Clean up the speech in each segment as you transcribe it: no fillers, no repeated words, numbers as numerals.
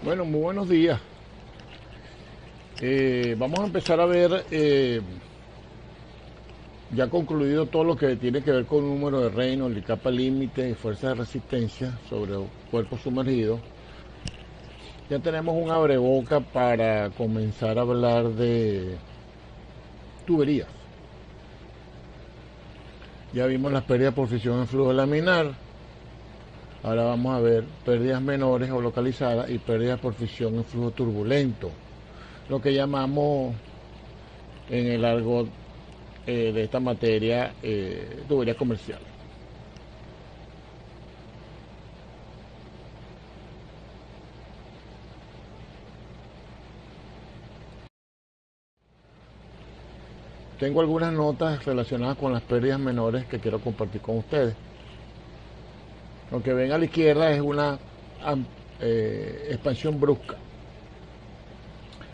Bueno, muy buenos días. Vamos a empezar a ver, ya concluido todo lo que tiene que ver con número de Reynolds y capa límite y fuerza de resistencia sobre cuerpos sumergidos. Ya tenemos un abreboca para comenzar a hablar de tuberías. Ya vimos las pérdidas por fricción en flujo laminar. Ahora vamos a ver pérdidas menores o localizadas y pérdidas por fricción en flujo turbulento. Lo que llamamos en el argot de esta materia, tubería comercial. Tengo algunas notas relacionadas con las pérdidas menores que quiero compartir con ustedes. Lo que ven a la izquierda es una expansión brusca.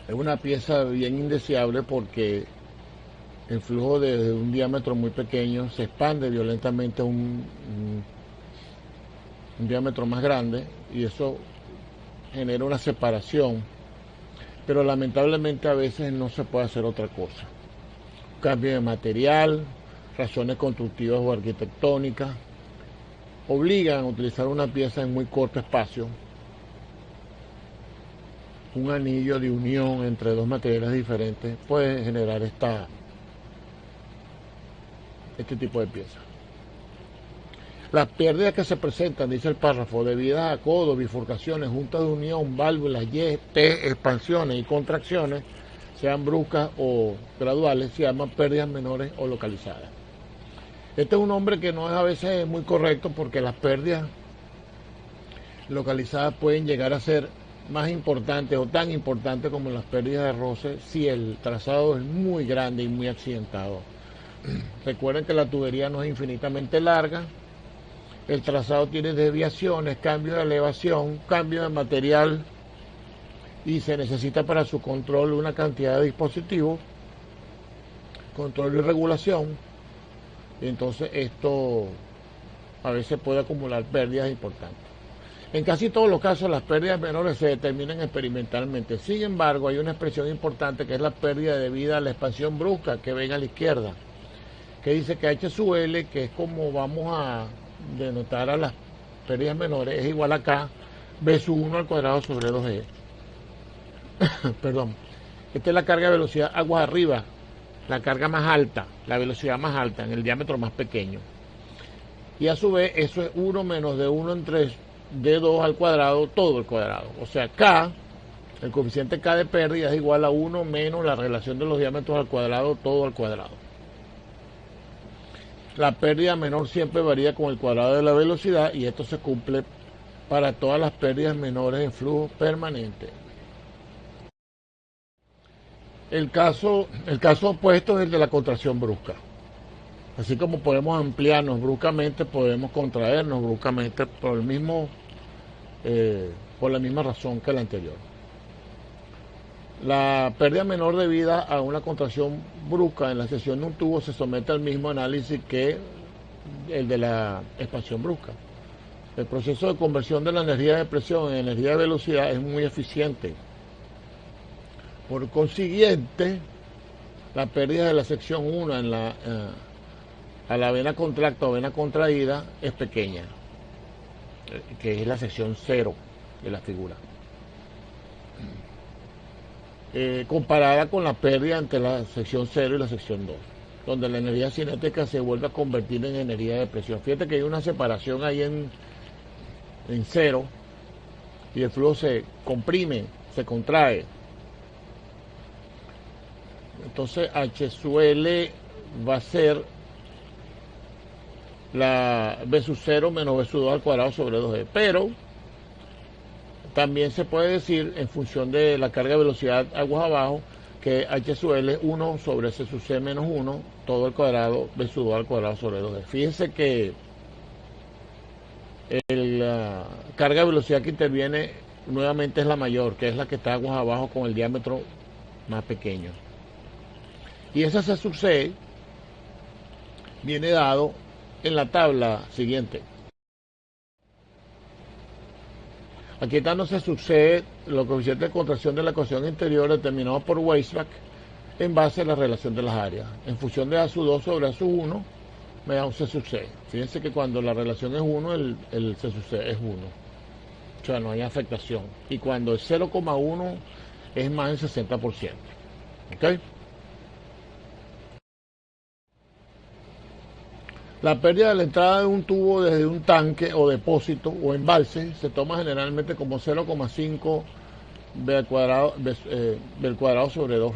Es una pieza bien indeseable porque el flujo desde un diámetro muy pequeño se expande violentamente a un diámetro más grande y eso genera una separación, pero lamentablemente a veces no se puede hacer otra cosa. Cambio de material, razones constructivas o arquitectónicas, obligan a utilizar una pieza en muy corto espacio. Un anillo de unión entre dos materiales diferentes puede generar este tipo de piezas. Las pérdidas que se presentan, dice el párrafo, debidas a codos, bifurcaciones, juntas de unión, válvulas, Y, T, expansiones y contracciones, sean bruscas o graduales, se llaman pérdidas menores o localizadas. Este es un nombre que no es a veces muy correcto porque las pérdidas localizadas pueden llegar a ser más importantes o tan importantes como las pérdidas de roce si el trazado es muy grande y muy accidentado. Recuerden que la tubería no es infinitamente larga, el trazado tiene desviaciones, cambio de elevación, cambio de material y se necesita para su control una cantidad de dispositivos, control y regulación. Y entonces esto a veces puede acumular pérdidas importantes. En casi todos los casos las pérdidas menores se determinan experimentalmente. Sin embargo, hay una expresión importante que es la pérdida debida a la expansión brusca que ven a la izquierda, que dice que H sub L, que es como vamos a denotar a las pérdidas menores, es igual a K, B sub 1 al cuadrado sobre 2E. Perdón. Esta es la carga de velocidad aguas arriba, la carga más alta, la velocidad más alta, en el diámetro más pequeño. Y a su vez, eso es 1 menos de 1 entre D2 al cuadrado, todo el cuadrado. O sea, K, el coeficiente K de pérdida es igual a 1 menos la relación de los diámetros al cuadrado, todo al cuadrado. La pérdida menor siempre varía con el cuadrado de la velocidad y esto se cumple para todas las pérdidas menores en flujo permanente. El caso opuesto es el de la contracción brusca. Así como podemos ampliarnos bruscamente, podemos contraernos bruscamente por la misma razón que la anterior. La pérdida menor debida a una contracción brusca en la sección de un tubo se somete al mismo análisis que el de la expansión brusca. El proceso de conversión de la energía de presión en energía de velocidad es muy eficiente. Por consiguiente, la pérdida de la sección 1 a la vena contracta o vena contraída es pequeña, que es la sección 0 de la figura. Comparada con la pérdida entre la sección 0 y la sección 2, donde la energía cinética se vuelve a convertir en energía de presión. Fíjate que hay una separación ahí en 0 y el flujo se comprime, se contrae. Entonces H sub L va a ser la B sub 0 menos B sub 2 al cuadrado sobre 2E. Pero también se puede decir, en función de la carga de velocidad aguas abajo, que H sub L es 1 sobre C sub C menos 1, todo al cuadrado, B sub 2 al cuadrado sobre 2E. Fíjense que la carga de velocidad que interviene nuevamente es la mayor, que es la que está aguas abajo con el diámetro más pequeño. Y esa C sub C viene dado en la tabla siguiente. Aquí está no se sucede los coeficientes de contracción de la ecuación interior determinados por Weisbach en base a la relación de las áreas. En función de A sub 2 sobre A sub 1, me da un C sub C. Fíjense que cuando la relación es 1, el C sub C es 1. O sea, no hay afectación. Y cuando es 0,1 es más del 60%. ¿Ok? La pérdida de la entrada de un tubo desde un tanque o depósito o embalse se toma generalmente como 0,5 B al cuadrado, B al cuadrado sobre 2,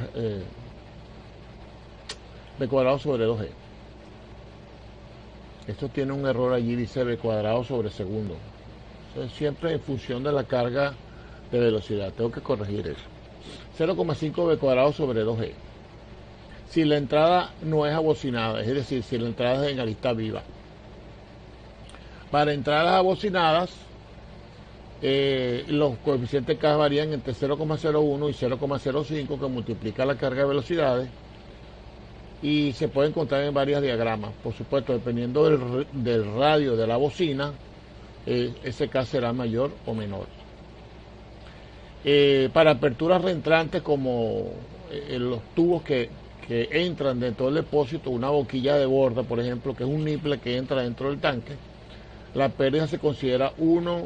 B cuadrado sobre 2G. Esto tiene un error allí, dice B cuadrado sobre segundo. Eso es siempre en función de la carga de velocidad. Tengo que corregir eso. 0,5 B cuadrado sobre 2G. Si la entrada no es abocinada, es decir, si la entrada es en arista viva. Para entradas abocinadas, los coeficientes K varían entre 0,01 y 0,05, que multiplica la carga de velocidades, y se puede encontrar en varios diagramas. Por supuesto, dependiendo del radio de la bocina, ese K será mayor o menor. Para aperturas reentrantes, como los tubos que entran dentro del depósito, una boquilla de borda, por ejemplo, que es un nipple que entra dentro del tanque, la pérdida se considera 1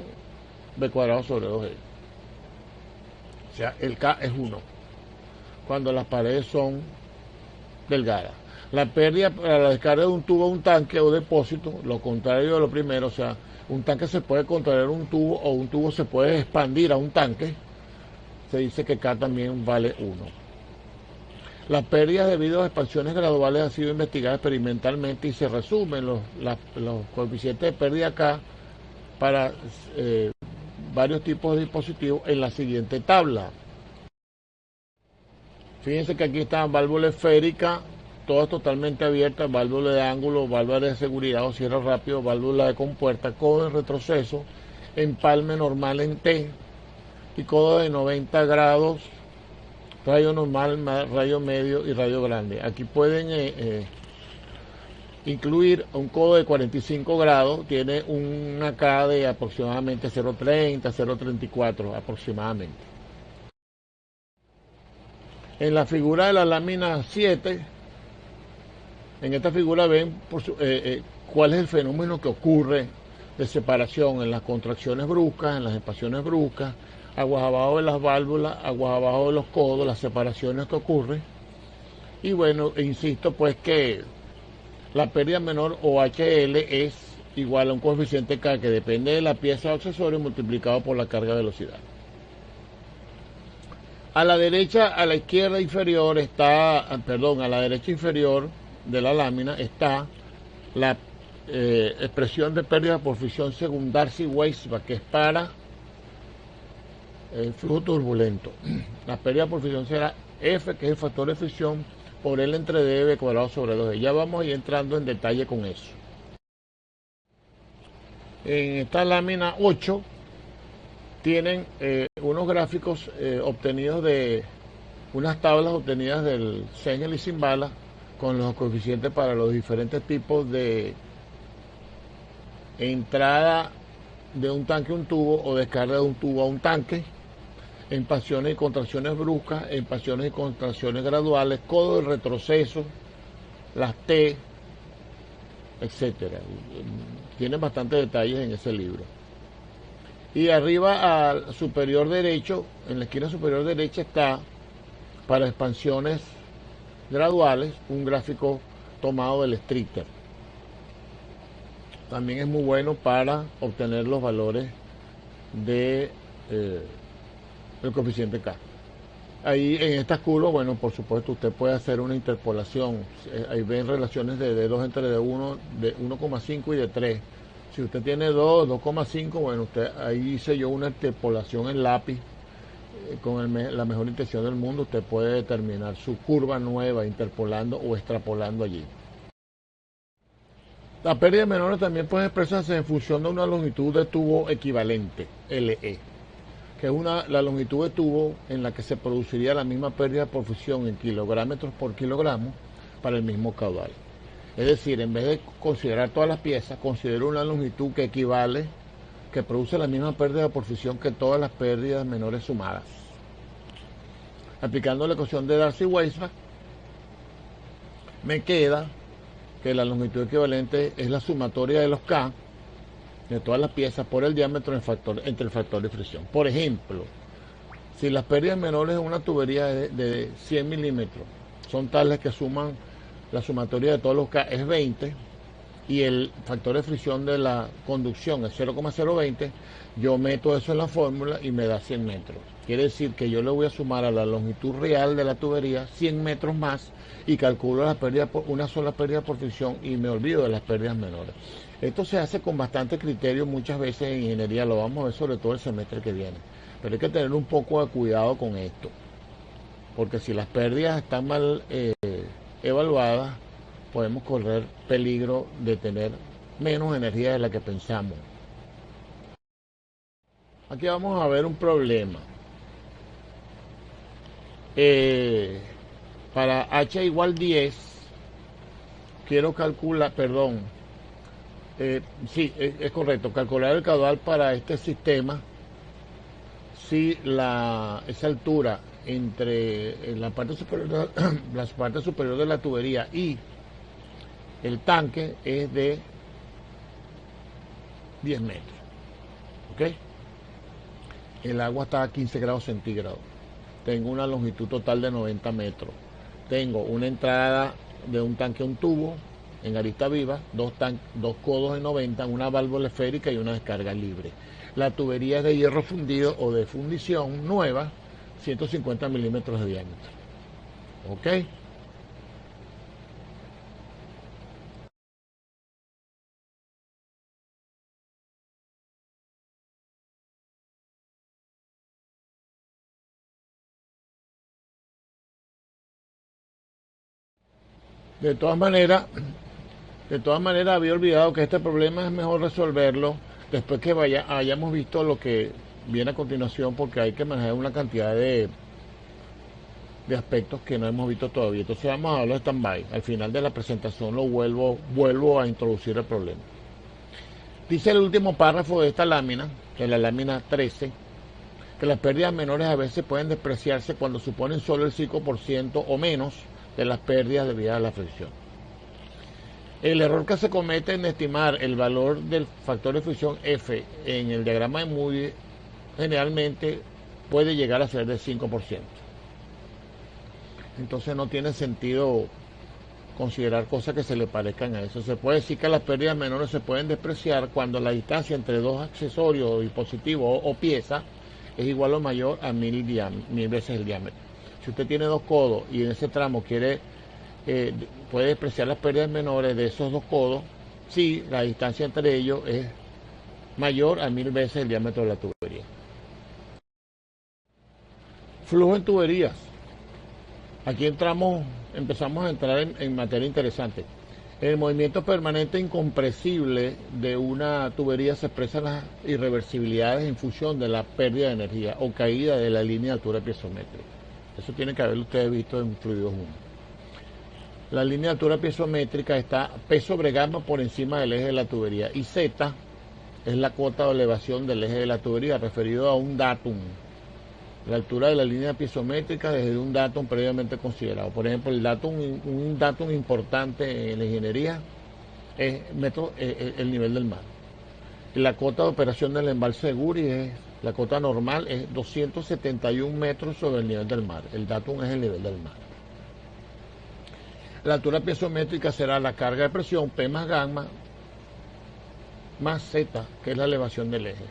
B cuadrado sobre 2G. O sea, el K es 1 cuando las paredes son delgadas. La pérdida para la descarga de un tubo a un tanque o depósito, lo contrario de lo primero, o sea, un tanque se puede contraer un tubo o un tubo se puede expandir a un tanque, se dice que K también vale 1. Las pérdidas debido a expansiones graduales han sido investigadas experimentalmente y se resumen los coeficientes de pérdida K para varios tipos de dispositivos en la siguiente tabla. Fíjense que aquí está válvula esférica, todas totalmente abiertas, válvula de ángulo, válvula de seguridad o cierre rápido, válvula de compuerta, codo en retroceso, empalme normal en T y codo de 90 grados, rayo normal, rayo medio y rayo grande. Aquí pueden incluir un codo de 45 grados, tiene una K de aproximadamente 0,30, 0,34 aproximadamente. En la figura de la lámina 7, en esta figura ven cuál es el fenómeno que ocurre de separación en las contracciones bruscas, en las expansiones bruscas, aguas abajo de las válvulas, aguas abajo de los codos, las separaciones que ocurren. Y bueno, insisto pues que la pérdida menor o HL es igual a un coeficiente K que depende de la pieza o accesorio multiplicado por la carga de velocidad. A la derecha, a la izquierda inferior está, perdón, a la derecha inferior de la lámina está la expresión de pérdida por fricción según Darcy-Weisbach, que es para el flujo turbulento. La pérdida por fricción será F, que es el factor de fricción, por L entre D, B cuadrado sobre 2D. Ya vamos a ir entrando en detalle con eso. En esta lámina 8 tienen unos gráficos obtenidos de unas tablas obtenidas del Sengel y Simbala con los coeficientes para los diferentes tipos de entrada de un tanque a un tubo o descarga de un tubo a un tanque, expansiones y contracciones bruscas, expansiones y contracciones graduales, codo de retroceso, las T, etcétera. Tienen bastantes detalles en ese libro. Y arriba al superior derecho, en la esquina superior derecha, está para expansiones graduales un gráfico tomado del Stritter. También es muy bueno para obtener los valores de el coeficiente K. Ahí en estas curvas, bueno, por supuesto usted puede hacer una interpolación. Ahí ven relaciones de 2 entre de 1, de 1,5 y de 3. Si usted tiene 2, 2,5, bueno, usted ahí hice yo una interpolación en lápiz con la mejor intención del mundo. Usted puede determinar su curva nueva interpolando o extrapolando allí. La pérdida menor también puede expresarse en función de una longitud de tubo equivalente, LE, que es la longitud de tubo en la que se produciría la misma pérdida por fricción en kilogramos por kilogramo para el mismo caudal. Es decir, en vez de considerar todas las piezas, considero una longitud que equivale que produce la misma pérdida por fricción que todas las pérdidas menores sumadas. Aplicando la ecuación de Darcy-Weisbach, me queda que la longitud equivalente es la sumatoria de los K de todas las piezas por el diámetro entre el factor de fricción. Por ejemplo, si las pérdidas menores en una tubería de 100 milímetros son tales que suman la sumatoria de todos los K es 20 y el factor de fricción de la conducción es 0,020, yo meto eso en la fórmula y me da 100 metros. Quiere decir que yo le voy a sumar a la longitud real de la tubería 100 metros más y calculo las pérdidas por una sola pérdida por fricción y me olvido de las pérdidas menores. Esto se hace con bastante criterio muchas veces en ingeniería, lo vamos a ver sobre todo el semestre que viene. Pero hay que tener un poco de cuidado con esto, porque si las pérdidas están mal evaluadas, podemos correr peligro de tener menos energía de la que pensamos. Aquí vamos a ver un problema. Para H igual 10, quiero calcular, perdón, sí, es correcto, calcular el caudal para este sistema si esa altura entre la parte superior la parte superior de la tubería y el tanque es de 10 metros. ¿Ok? El agua está a 15 grados centígrados. Tengo una longitud total de 90 metros. Tengo una entrada de un tanque a un tubo en arista viva, dos codos en 90, una válvula esférica y una descarga libre. La tubería es de hierro fundido o de fundición nueva, 150 milímetros de diámetro. ¿Ok? De todas maneras, había olvidado que este problema es mejor resolverlo después que hayamos visto lo que viene a continuación, porque hay que manejar una cantidad de aspectos que no hemos visto todavía. Entonces vamos a hablar de stand-by. Al final de la presentación vuelvo a introducir el problema. Dice el último párrafo de esta lámina, de la lámina 13, que las pérdidas menores a veces pueden despreciarse cuando suponen solo el 5% o menos de las pérdidas debidas a la fricción. El error que se comete en estimar el valor del factor de fricción F en el diagrama de Moody generalmente puede llegar a ser del 5%. Entonces no tiene sentido considerar cosas que se le parezcan a eso. Se puede decir que las pérdidas menores se pueden despreciar cuando la distancia entre dos accesorios o dispositivos o piezas es igual o mayor a 1000 veces el diámetro. Si usted tiene dos codos y en ese tramo puede despreciar las pérdidas menores de esos dos codos si la distancia entre ellos es mayor a 1000 veces el diámetro de la tubería. Flujo en tuberías. Aquí empezamos a entrar en materia interesante. En el movimiento permanente incompresible de una tubería se expresan las irreversibilidades en función de la pérdida de energía o caída de la línea de altura piezométrica. Eso tiene que haberlo ustedes visto en Fluidos 1. La línea de altura piezométrica está P sobre gamma por encima del eje de la tubería y Z es la cota de elevación del eje de la tubería referido a un datum. La altura de la línea piezométrica desde un datum previamente considerado. Por ejemplo, un datum importante en la ingeniería es el nivel del mar. La cota de operación del embalse de Guri la cota normal es 271 metros sobre el nivel del mar. El datum es el nivel del mar. La altura piezométrica será la carga de presión P más gamma más Z, que es la elevación del eje.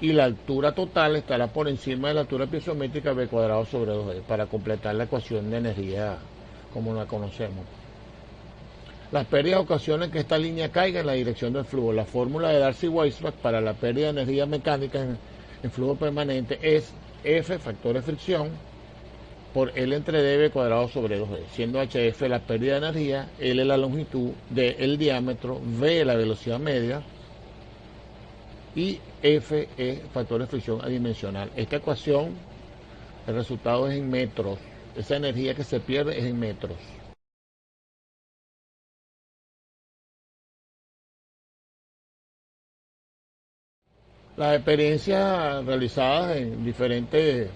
Y la altura total estará por encima de la altura piezométrica B cuadrado sobre 2D para completar la ecuación de energía como la conocemos. Las pérdidas ocasionan que esta línea caiga en la dirección del flujo. La fórmula de Darcy-Weisbach para la pérdida de energía mecánica en flujo permanente es F, factor de fricción, por L entre dB cuadrado sobre 2D, siendo HF la pérdida de energía, L la longitud, D el diámetro, V la velocidad media y F es factor de fricción adimensional. Esta ecuación, el resultado es en metros. Esa energía que se pierde es en metros. Las experiencias realizadas en diferentes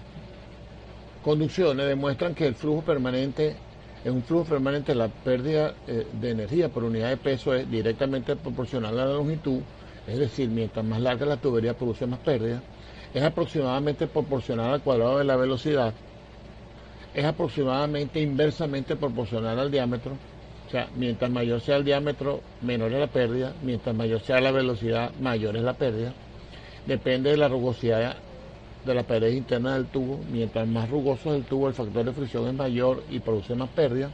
conducciones demuestran que el flujo permanente, en un flujo permanente, la pérdida de energía por unidad de peso es directamente proporcional a la longitud, es decir, mientras más larga la tubería produce más pérdida, es aproximadamente proporcional al cuadrado de la velocidad, es aproximadamente inversamente proporcional al diámetro, o sea, mientras mayor sea el diámetro, menor es la pérdida, mientras mayor sea la velocidad, mayor es la pérdida, depende de la rugosidad de la pared interna del tubo. Mientras más rugoso es el tubo, el factor de fricción es mayor y produce más pérdida.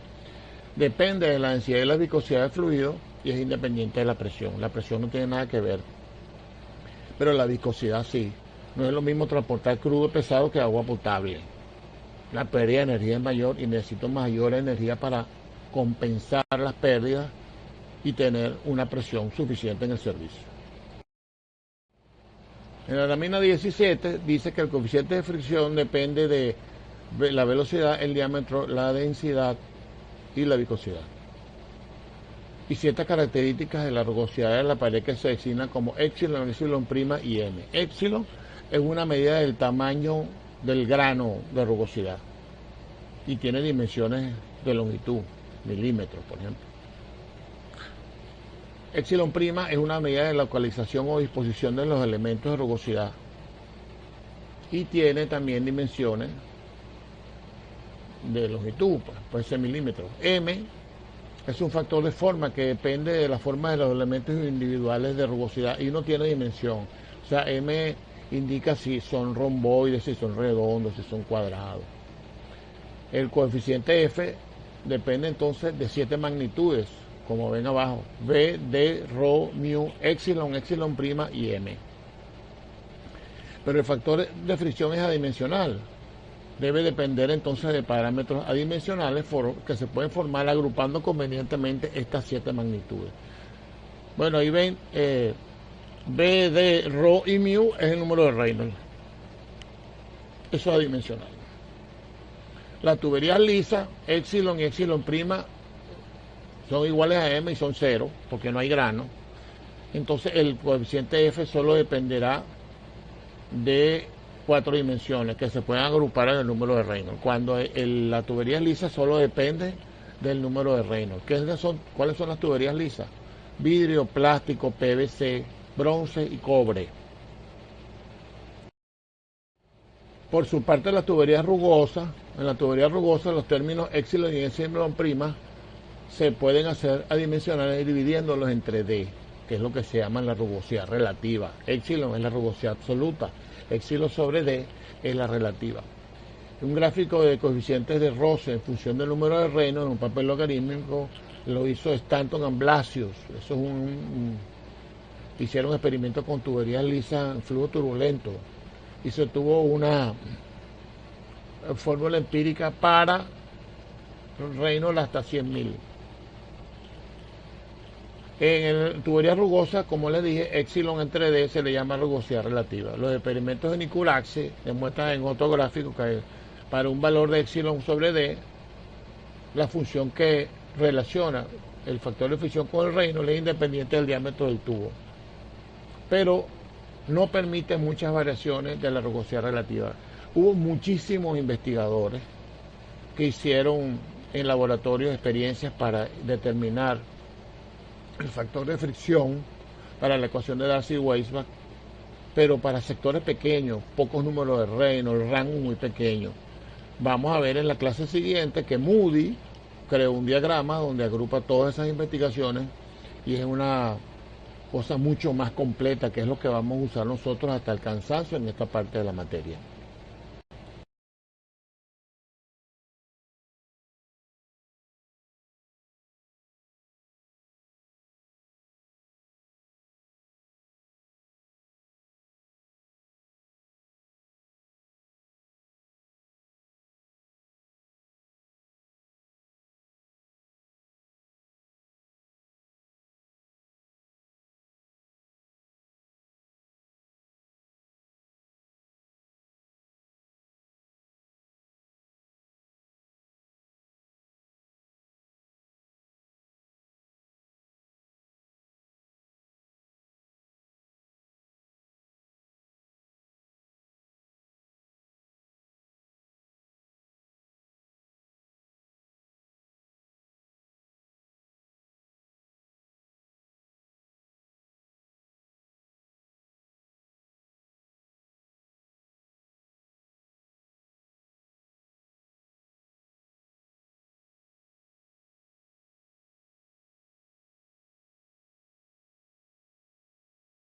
Depende de la densidad y la viscosidad del fluido y es independiente de la presión. La presión no tiene nada que ver, pero la viscosidad sí. No es lo mismo transportar crudo pesado que agua potable. La pérdida de energía es mayor y necesito mayor energía para compensar las pérdidas y tener una presión suficiente en el servicio. En la lámina 17 dice que el coeficiente de fricción depende de la velocidad, el diámetro, la densidad y la viscosidad. Y ciertas características de la rugosidad de la pared que se designan como epsilon, epsilon prima y m. Epsilon es una medida del tamaño del grano de rugosidad y tiene dimensiones de longitud, milímetros, por ejemplo. Epsilon prima es una medida de localización o disposición de los elementos de rugosidad y tiene también dimensiones de longitud, puede ser milímetros. M es un factor de forma que depende de la forma de los elementos individuales de rugosidad y no tiene dimensión. O sea, M indica si son romboides, si son redondos, si son cuadrados. El coeficiente F depende entonces de 7 magnitudes, como ven abajo: V, D, Rho, mu, epsilon, epsilon prima y m. Pero el factor de fricción es adimensional. Debe depender entonces de parámetros adimensionales que se pueden formar agrupando convenientemente estas 7 magnitudes. Bueno, ahí ven, V, D, Rho y mu es el número de Reynolds. Eso es adimensional. Las tuberías lisas, epsilon y epsilon prima, son iguales a m y son 0, porque no hay grano. Entonces el coeficiente F solo dependerá de 4 dimensiones que se pueden agrupar en el número de Reynolds. Cuando la tubería lisa solo depende del número de Reynolds. ¿Cuáles son las tuberías lisas? Vidrio, plástico, PVC, bronce y cobre. Por su parte, las tuberías rugosas, en la tubería rugosa los términos epsilon y epsilon prima se pueden hacer adimensionales dividiéndolos entre D, que es lo que se llama la rugosidad relativa. Epsilon es la rugosidad absoluta, epsilon sobre D es la relativa. Un gráfico de coeficientes de roce en función del número de Reynolds en un papel logarítmico lo hizo Stanton and Blasius. Eso es hicieron experimentos con tuberías lisas en flujo turbulento y se tuvo una fórmula empírica para Reynolds hasta 100.000. En tubería rugosa, como les dije, epsilon entre D se le llama rugosidad relativa. Los experimentos de Niculaxe demuestran en otro gráfico que para un valor de epsilon sobre D, la función que relaciona el factor de fricción con el Reynolds es independiente del diámetro del tubo, pero no permite muchas variaciones de la rugosidad relativa. Hubo muchísimos investigadores que hicieron en laboratorios experiencias para determinar el factor de fricción para la ecuación de Darcy-Weisbach, pero para sectores pequeños, pocos números de Reynolds, rango muy pequeño. Vamos a ver en la clase siguiente que Moody creó un diagrama donde agrupa todas esas investigaciones y es una cosa mucho más completa, que es lo que vamos a usar nosotros hasta el cansancio en esta parte de la materia.